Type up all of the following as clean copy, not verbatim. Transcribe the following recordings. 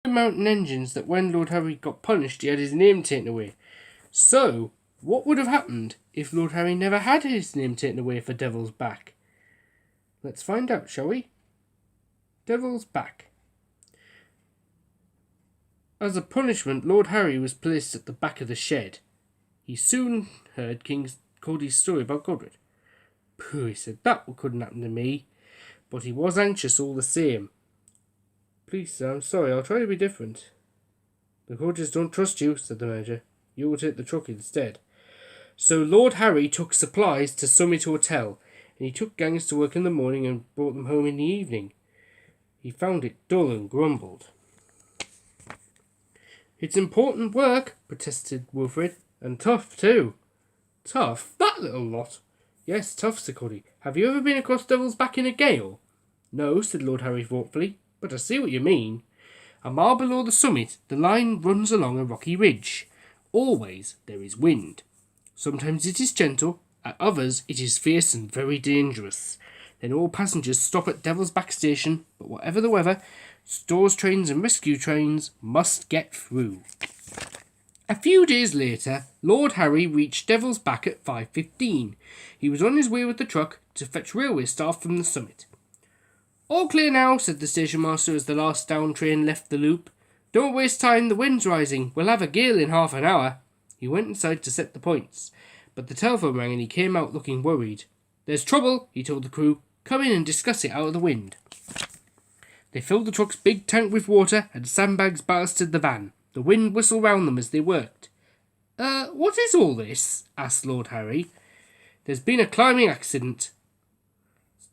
Mountain engines that when Lord Harry got punished, he had his name taken away. So, what would have happened if Lord Harry never had his name taken away for Devil's Back? Let's find out, shall we? Devil's Back. As a punishment, Lord Harry was placed at the back of the shed. He soon heard King Cody's story about Godric. Pooh, he said, that couldn't happen to me. But he was anxious all the same. Please, sir, I'm sorry, I'll try to be different. The courtiers don't trust you, said the manager. You will take the truck instead. So Lord Harry took supplies to Summit Hotel, and he took gangs to work in the morning and brought them home in the evening. He found it dull and grumbled. It's important work, protested Wilfred, and tough too. Tough? That little lot? Yes, tough, said Cody. Have you ever been across Devil's Back in a gale? No, said Lord Harry thoughtfully, but I see what you mean. A mile below the summit, the line runs along a rocky ridge. Always there is wind. Sometimes it is gentle, at others it is fierce and very dangerous. Then all passengers stop at Devil's Back station, but whatever the weather, stores trains and rescue trains must get through. A few days later, Lord Harry reached Devil's Back at 5:15. He was on his way with the truck to fetch railway staff from the summit. All clear now, said the station master as the last down train left the loop. Don't waste time, the wind's rising. We'll have a gale in half an hour. He went inside to set the points, but the telephone rang and he came out looking worried. There's trouble, he told the crew. Come in and discuss it out of the wind. They filled the truck's big tank with water and sandbags ballasted the van. The wind whistled round them as they worked. What is all this? Asked Lord Harry. There's been a climbing accident,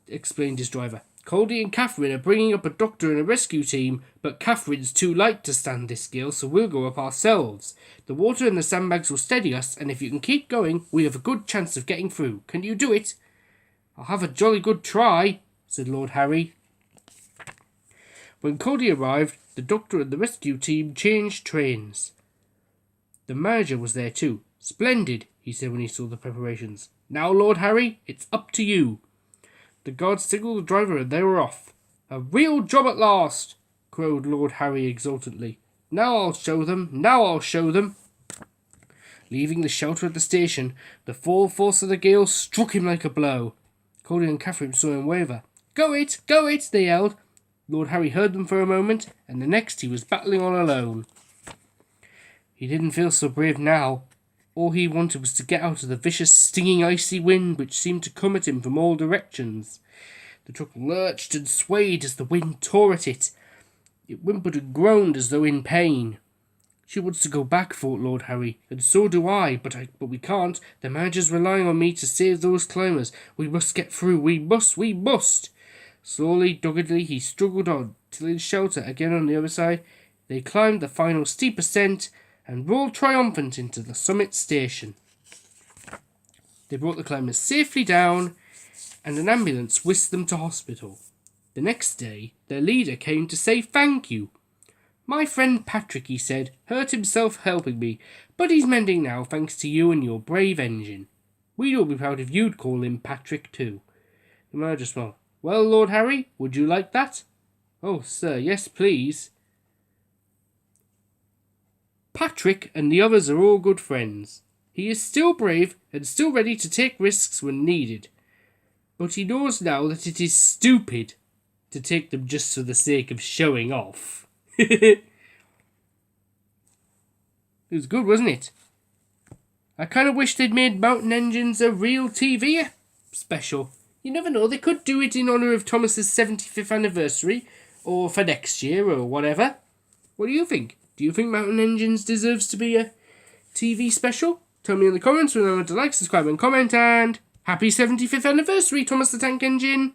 explained his driver. Cody and Catherine are bringing up a doctor and a rescue team, but Catherine's too light to stand this gale, so we'll go up ourselves. The water and the sandbags will steady us, and if you can keep going, we have a good chance of getting through. Can you do it? I'll have a jolly good try, said Lord Harry. When Cody arrived, the doctor and the rescue team changed trains. The manager was there too. Splendid, he said when he saw the preparations. Now, Lord Harry, it's up to you. The guards signalled the driver and they were off. A real job at last, crowed Lord Harry exultantly. Now I'll show them, now I'll show them. Leaving the shelter at the station, the full force of the gale struck him like a blow. Cody and Catherine saw him waver. Go it, they yelled. Lord Harry heard them for a moment, and the next he was battling on alone. He didn't feel so brave now. All he wanted was to get out of the vicious, stinging, icy wind which seemed to come at him from all directions. The truck lurched and swayed as the wind tore at it. It whimpered and groaned as though in pain. She wants to go back, thought Lord Harry, and so do I, but we can't. The manager's relying on me to save those climbers. We must get through. We must. Slowly, doggedly, he struggled on, till in shelter again on the other side, they climbed the final steep ascent and rolled triumphant into the summit station. They brought the climbers safely down, and an ambulance whisked them to hospital. The next day, their leader came to say thank you. My friend Patrick, he said, hurt himself helping me, but he's mending now thanks to you and your brave engine. We'd all be proud if you'd call him Patrick too. The manager smiled. Well, Lord Harry, would you like that? Oh, sir, yes, please. Patrick and the others are all good friends. He is still brave and still ready to take risks when needed. But he knows now that it is stupid to take them just for the sake of showing off. It was good, wasn't it? I kind of wish they'd made Mountain Engines a real TV special. You never know, they could do it in honour of Thomas's 75th anniversary, or for next year, or whatever. What do you think? Do you think Mountain Engines deserves to be a TV special? Tell me in the comments. Remember to like, subscribe and comment, and happy 75th anniversary, Thomas the Tank Engine!